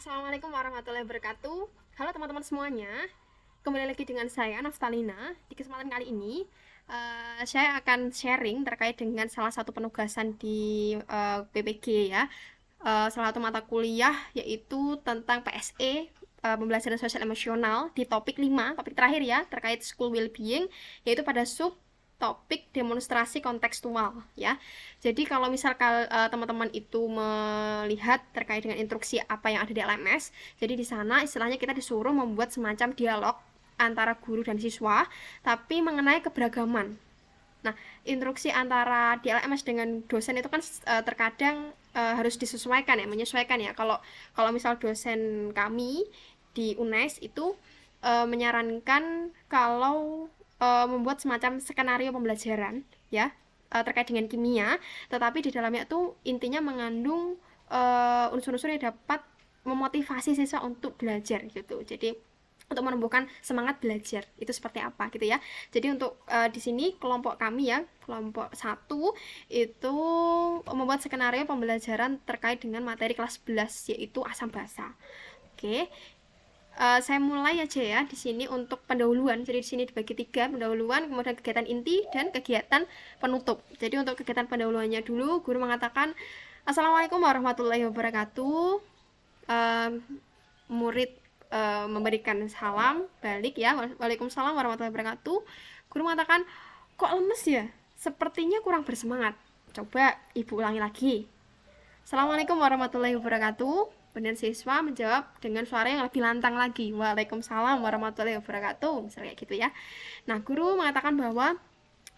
Assalamualaikum warahmatullahi wabarakatuh. Halo teman-teman semuanya. Kembali lagi dengan saya Naftalina. Di kesempatan kali ini saya akan sharing terkait dengan salah satu penugasan di PPG ya. Salah satu mata kuliah yaitu tentang PSE, pembelajaran sosial emosional di topik 5, topik terakhir ya, terkait school well-being, yaitu pada sub topik demonstrasi kontekstual ya. Jadi kalau misal teman-teman itu melihat terkait dengan instruksi apa yang ada di LMS, jadi di sana istilahnya kita disuruh membuat semacam dialog antara guru dan siswa, tapi mengenai keberagaman. Nah, instruksi antara di LMS dengan dosen itu kan terkadang harus disesuaikan ya, menyesuaikan ya. Kalau misal dosen kami di UNES itu menyarankan kalau membuat semacam skenario pembelajaran ya, terkait dengan kimia, tetapi di dalamnya tuh intinya mengandung unsur-unsur yang dapat memotivasi siswa untuk belajar gitu. Jadi untuk menumbuhkan semangat belajar itu seperti apa gitu ya. Jadi untuk di sini kelompok kami ya, kelompok 1 itu membuat skenario pembelajaran terkait dengan materi kelas 11 yaitu asam basa. Oke. Saya mulai aja ya di sini untuk pendahuluan. Jadi di sini dibagi 3, pendahuluan, kemudian kegiatan inti dan kegiatan penutup. Jadi untuk kegiatan pendahuluannya dulu, guru mengatakan Assalamualaikum warahmatullahi wabarakatuh. Murid memberikan salam balik ya, Waalaikumsalam warahmatullahi wabarakatuh. Guru mengatakan, kok lemes ya? Sepertinya kurang bersemangat. Coba ibu ulangi lagi. Assalamualaikum warahmatullahi wabarakatuh. Kemudian siswa menjawab dengan suara yang lebih lantang lagi. Waalaikumsalam warahmatullahi wabarakatuh. Misalnya kayak gitu ya. Nah, guru mengatakan bahwa,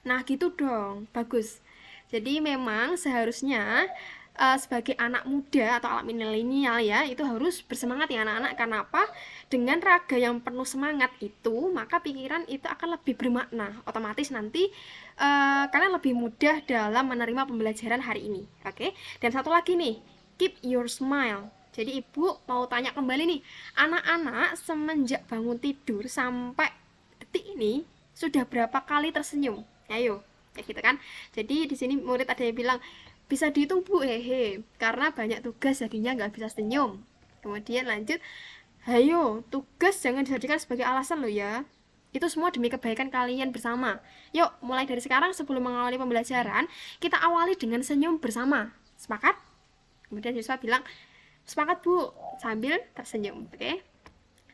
nah gitu dong, bagus. Jadi memang seharusnya sebagai anak muda atau anak milenial ya, itu harus bersemangat ya anak-anak. Karena apa? Dengan raga yang penuh semangat itu, maka pikiran itu akan lebih bermakna. Otomatis nanti kalian lebih mudah dalam menerima pembelajaran hari ini. Oke? Dan satu lagi nih, keep your smile. Jadi ibu mau tanya kembali nih, anak-anak semenjak bangun tidur sampai detik ini sudah berapa kali tersenyum? Ayo, kayak gitu kan. Jadi di sini murid ada yang bilang, bisa dihitung bu, hehe, karena banyak tugas jadinya nggak bisa senyum. Kemudian lanjut, hayo, tugas jangan dijadikan sebagai alasan loh ya. Itu semua demi kebaikan kalian bersama. Yuk, mulai dari sekarang sebelum mengawali pembelajaran, kita awali dengan senyum bersama. Sepakat? Kemudian siswa bilang, sepakat bu, sambil tersenyum. Oke.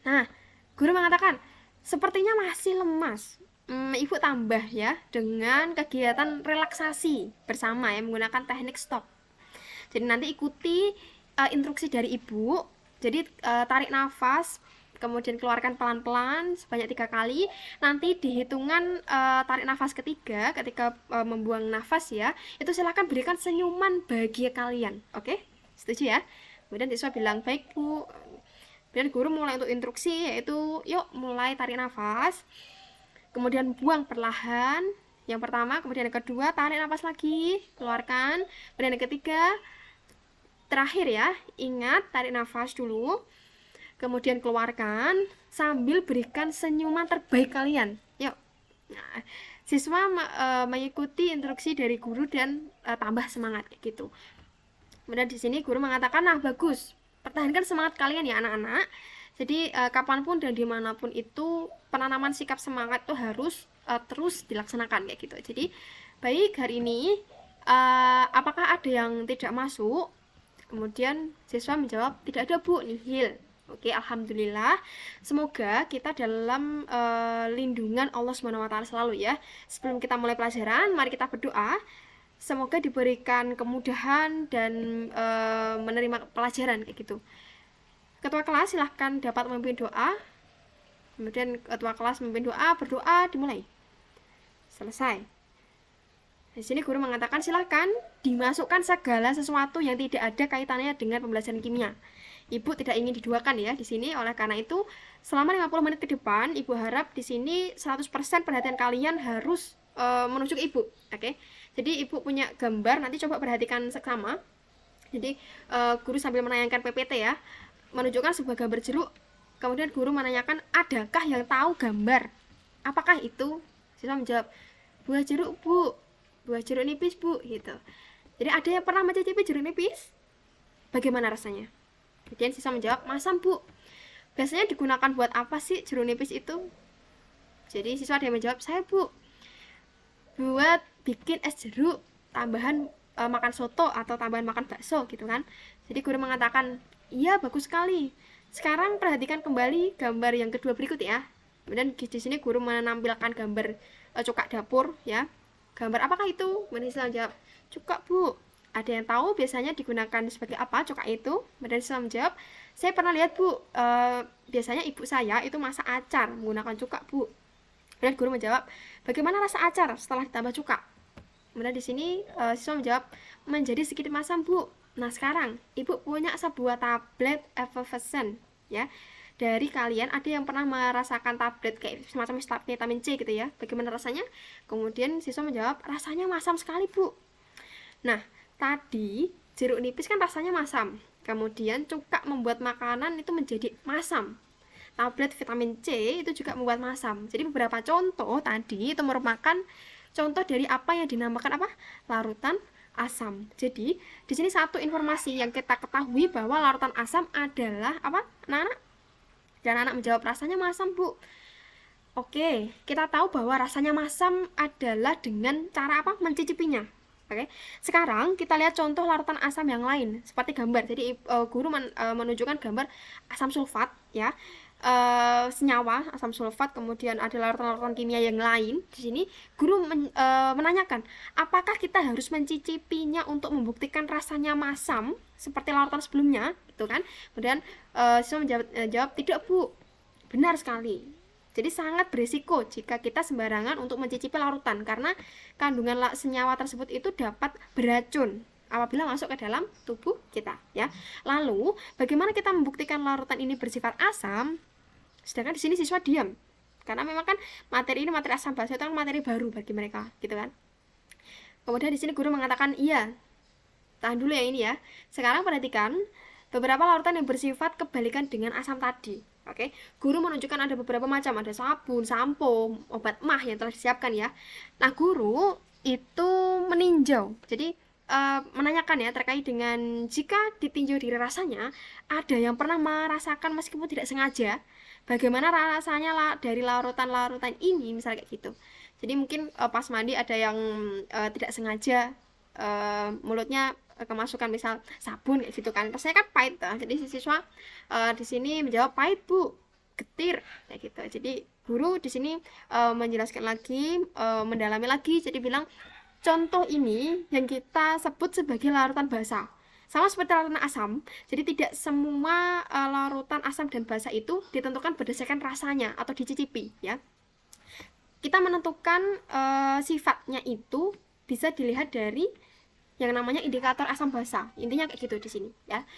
Nah, guru mengatakan, sepertinya masih lemas. Ibu tambah ya dengan kegiatan relaksasi bersama ya, menggunakan teknik stop. Jadi nanti ikuti instruksi dari ibu. Jadi tarik nafas, kemudian keluarkan pelan-pelan sebanyak 3 kali. Nanti di hitungan tarik nafas ketiga, ketika membuang nafas ya, itu silahkan berikan senyuman bahagia kalian. Oke? Setuju ya? Kemudian siswa bilang, baik bu. Kemudian guru mulai untuk instruksi, yaitu yuk mulai tarik nafas, kemudian buang perlahan, yang pertama, kemudian yang kedua, tarik nafas lagi, keluarkan, kemudian yang ketiga, terakhir ya, ingat tarik nafas dulu, kemudian keluarkan, sambil berikan senyuman terbaik kalian. Yuk. Nah, siswa mengikuti instruksi dari guru dan tambah semangat kayak gitu. Kemudian di sini guru mengatakan, nah bagus, pertahankan semangat kalian ya anak-anak. Jadi kapanpun dan dimanapun itu penanaman sikap semangat itu harus terus dilaksanakan kayak gitu. Jadi baik, hari ini apakah ada yang tidak masuk? Kemudian siswa menjawab, tidak ada bu, nihil. Oke, alhamdulillah. Semoga kita dalam lindungan Allah SWT selalu ya. Sebelum kita mulai pelajaran, mari kita berdoa. Semoga diberikan kemudahan dan menerima pelajaran kayak gitu. Ketua kelas silahkan dapat memimpin doa. Kemudian ketua kelas memimpin doa, berdoa, dimulai. Selesai. Di sini guru mengatakan silahkan dimasukkan segala sesuatu yang tidak ada kaitannya dengan pembelajaran kimia. Ibu tidak ingin diduakan ya di sini, oleh karena itu selama 50 menit ke depan ibu harap di sini 100% perhatian kalian harus menuju ke ibu. Oke. Jadi ibu punya gambar, nanti coba perhatikan seksama. Jadi guru sambil menayangkan PPT ya, menunjukkan sebuah gambar jeruk. Kemudian guru menanyakan, adakah yang tahu gambar? Apakah itu? Siswa menjawab, buah jeruk bu, buah jeruk nipis bu, gitu. Jadi ada yang pernah mencicipi jeruk nipis? Bagaimana rasanya? Kemudian siswa menjawab, masam Bu. Biasanya digunakan buat apa sih jeruk nipis itu? Jadi siswa ada yang menjawab, saya Bu, buat bikin es jeruk tambahan makan soto atau tambahan makan bakso gitu kan. Jadi guru mengatakan, iya bagus sekali. Sekarang perhatikan kembali gambar yang kedua berikut ya. Kemudian di sini guru menampilkan gambar cukak dapur ya. Gambar apakah itu? Kemudian siswa menjawab, cukak Bu. Ada yang tahu biasanya digunakan sebagai apa cukak itu? Kemudian siswa menjawab, saya pernah lihat Bu, biasanya ibu saya itu masak acar menggunakan cukak Bu. Kemudian guru menjawab, bagaimana rasa acar setelah ditambah cuka? Kemudian di sini siswa menjawab, menjadi sedikit masam Bu. Nah sekarang ibu punya sebuah tablet effervescent ya. Dari kalian ada yang pernah merasakan tablet kayak semacam vitamin C gitu ya? Bagaimana rasanya? Kemudian siswa menjawab, rasanya masam sekali Bu. Nah tadi jeruk nipis kan rasanya masam. Kemudian cuka membuat makanan itu menjadi masam. Tablet vitamin C itu juga membuat masam. Jadi beberapa contoh tadi itu merupakan contoh dari apa yang dinamakan apa? Larutan asam. Jadi di sini satu informasi yang kita ketahui bahwa larutan asam adalah apa? Anak-anak? Dan anak menjawab rasanya masam, Bu. Oke, kita tahu bahwa rasanya masam adalah dengan cara apa? Mencicipinya. Oke. Sekarang kita lihat contoh larutan asam yang lain seperti gambar. Jadi guru menunjukkan gambar asam sulfat ya. Senyawa asam sulfat, kemudian ada larutan-larutan kimia yang lain. Di sini guru menanyakan, apakah kita harus mencicipinya untuk membuktikan rasanya masam seperti larutan sebelumnya, gitu kan? Kemudian siswa menjawab, tidak Bu, benar sekali. Jadi sangat berisiko jika kita sembarangan untuk mencicipi larutan karena kandungan senyawa tersebut itu dapat beracun apabila masuk ke dalam tubuh kita ya. Lalu bagaimana kita membuktikan larutan ini bersifat asam? Sedangkan di sini siswa diam karena memang kan materi ini materi asam basa itu kan materi baru bagi mereka gitu kan. Kemudian di sini guru mengatakan iya, tahan dulu ya ini ya. Sekarang perhatikan beberapa larutan yang bersifat kebalikan dengan asam tadi. Oke, guru menunjukkan ada beberapa macam, ada sabun, sampo, obat emah yang telah disiapkan ya. Nah guru itu meninjau, jadi menanyakan ya terkait dengan jika ditinjau dari rasanya ada yang pernah merasakan meskipun tidak sengaja bagaimana rasanya dari larutan-larutan ini misalnya kayak gitu. Jadi mungkin pas mandi ada yang tidak sengaja mulutnya kemasukan misal sabun kayak gitu kan, rasanya kan pahit tuh. Jadi si siswa di sini menjawab pahit Bu, getir kayak gitu. Jadi guru di sini menjelaskan lagi, mendalami lagi, jadi bilang contoh ini yang kita sebut sebagai larutan basa. Sama seperti larutan asam, jadi tidak semua larutan asam dan basa itu ditentukan berdasarkan rasanya atau dicicipi ya. Kita menentukan sifatnya itu bisa dilihat dari yang namanya indikator asam basa. Intinya kayak gitu di sini ya.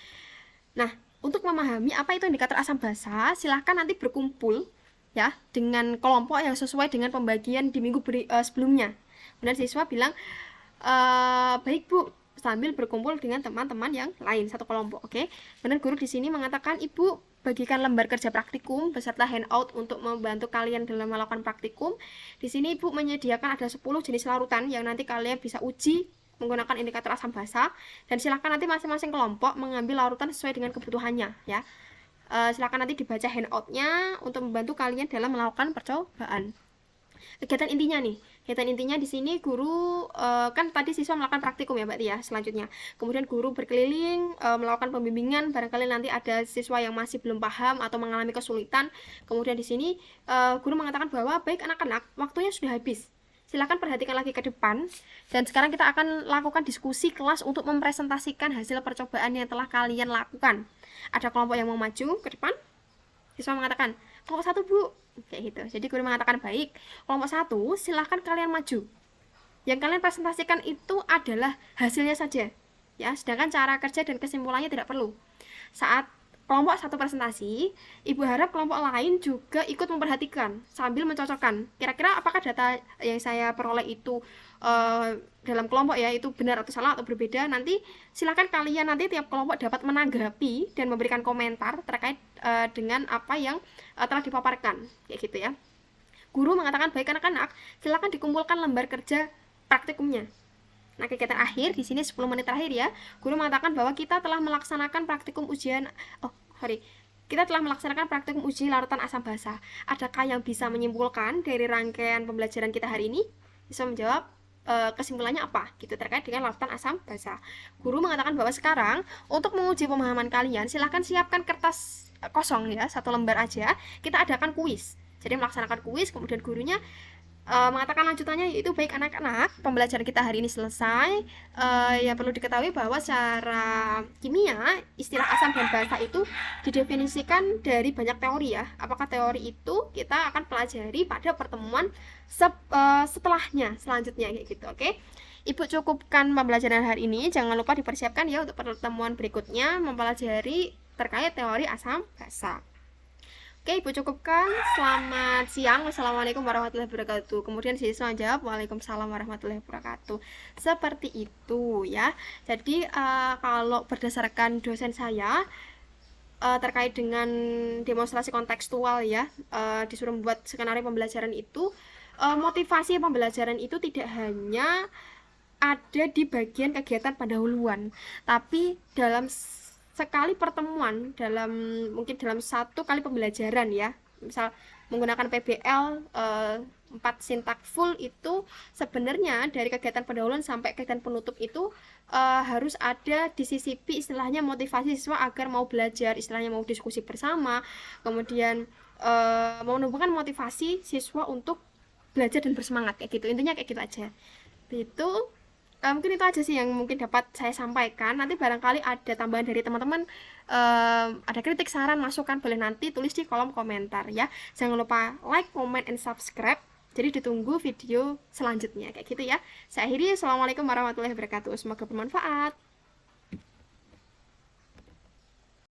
Nah, untuk memahami apa itu indikator asam basa, silahkan nanti berkumpul ya dengan kelompok yang sesuai dengan pembagian di minggu sebelumnya. Kemudian siswa bilang, baik Bu, sambil berkumpul dengan teman-teman yang lain satu kelompok. Oke. Kemudian guru di sini mengatakan, Ibu bagikan lembar kerja praktikum beserta handout untuk membantu kalian dalam melakukan praktikum. Di sini Ibu menyediakan ada 10 jenis larutan yang nanti kalian bisa uji menggunakan indikator asam basa, dan silakan nanti masing-masing kelompok mengambil larutan sesuai dengan kebutuhannya ya. Silakan nanti dibaca handoutnya untuk membantu kalian dalam melakukan percobaan. Kegiatan intinya nih, kegiatan intinya di sini guru kan tadi siswa melakukan praktikum ya Mbak Tia selanjutnya. Kemudian guru berkeliling melakukan pembimbingan, barangkali nanti ada siswa yang masih belum paham atau mengalami kesulitan. Kemudian di sini guru mengatakan bahwa baik anak-anak, waktunya sudah habis. Silakan perhatikan lagi ke depan, dan sekarang kita akan lakukan diskusi kelas untuk mempresentasikan hasil percobaan yang telah kalian lakukan. Ada kelompok yang mau maju ke depan? Siswa mengatakan, kelompok 1 Bu, kayak gitu. Jadi guru mengatakan baik, kelompok 1 silahkan kalian maju. Yang kalian presentasikan itu adalah hasilnya saja ya, sedangkan cara kerja dan kesimpulannya tidak perlu. Saat kelompok 1 presentasi, Ibu harap kelompok lain juga ikut memperhatikan sambil mencocokkan. Kira-kira apakah data yang saya peroleh itu dalam kelompok ya itu benar atau salah atau berbeda. Nanti silakan kalian nanti tiap kelompok dapat menanggapi dan memberikan komentar terkait dengan apa yang telah dipaparkan kayak gitu ya. Guru mengatakan baik anak-anak, silakan dikumpulkan lembar kerja praktikumnya. Nah, kegiatan akhir di sini 10 menit terakhir ya. Guru mengatakan bahwa kita telah melaksanakan praktikum ujian kita telah melaksanakan praktikum uji larutan asam basa. Adakah yang bisa menyimpulkan dari rangkaian pembelajaran kita hari ini? Bisa menjawab kesimpulannya apa gitu terkait dengan larutan asam basa. Guru mengatakan bahwa sekarang untuk menguji pemahaman kalian silahkan siapkan kertas kosong ya, 1 lembar aja. Kita adakan kuis. Jadi melaksanakan kuis, kemudian gurunya mengatakan lanjutannya, yaitu baik anak-anak, pembelajaran kita hari ini selesai. Ya perlu diketahui bahwa secara kimia istilah asam dan basa itu didefinisikan dari banyak teori ya. Apakah teori itu kita akan pelajari pada pertemuan setelahnya selanjutnya kayak gitu. Oke. Ibu cukupkan pembelajaran hari ini. Jangan lupa dipersiapkan ya untuk pertemuan berikutnya mempelajari terkait teori asam basa. Oke, Ibu cukupkan. Selamat siang. Wassalamualaikum warahmatullahi wabarakatuh. Kemudian siswa jawab, Waalaikumsalam warahmatullahi wabarakatuh. Seperti itu ya. Jadi kalau berdasarkan dosen saya terkait dengan demonstrasi kontekstual ya, disuruh membuat skenario pembelajaran itu, motivasi pembelajaran itu tidak hanya ada di bagian kegiatan pendahuluan, tapi dalam sekali pertemuan, mungkin dalam 1 kali pembelajaran ya, misal menggunakan PBL 4 sintak full itu sebenarnya dari kegiatan pendahuluan sampai kegiatan penutup itu harus ada disisipi istilahnya motivasi siswa agar mau belajar, istilahnya mau diskusi bersama, kemudian menumbuhkan motivasi siswa untuk belajar dan bersemangat kayak gitu. Intinya kayak gitu aja. Itu mungkin itu aja sih yang mungkin dapat saya sampaikan. Nanti barangkali ada tambahan dari teman-teman, ada kritik, saran, masukan, boleh nanti tulis di kolom komentar ya. Jangan lupa like, comment, and subscribe. Jadi ditunggu video selanjutnya kayak gitu ya. Saya akhiri. Assalamualaikum warahmatullahi wabarakatuh. Semoga bermanfaat.